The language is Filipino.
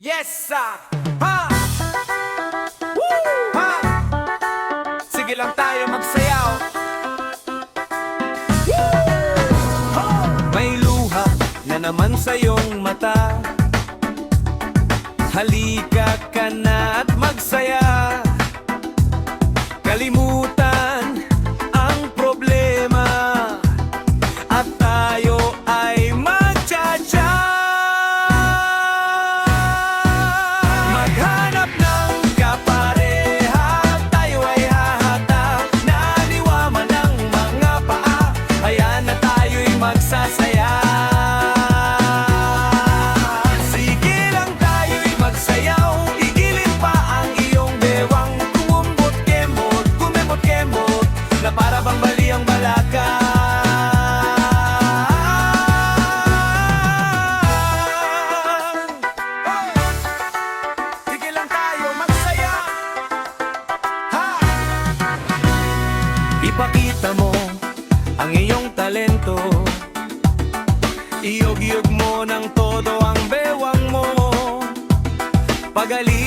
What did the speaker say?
Yes, sir! Ha! Woo! Ha! Sige lang tayo magsayaw. Ha! May luha na naman sa iyong mata. Halika ka na at magsaya. Kalimutan ang problema at tayo ay magtsatsa. Maghanap ng kapareha, tayo ay hahatag. Naliwa man ang mga paa, ayan na tayo'y magsasaya. Sige lang tayo'y magsayaw, igilid pa ang iyong bewang. Kumumbot-kemot, kumemot-kemot, na para bang bali ang balaka. Sige lang tayo magsaya. Ha! Ipakita mo ang iyong talento. Iyog-yog mo ng todo ang bewang mo. Pagaling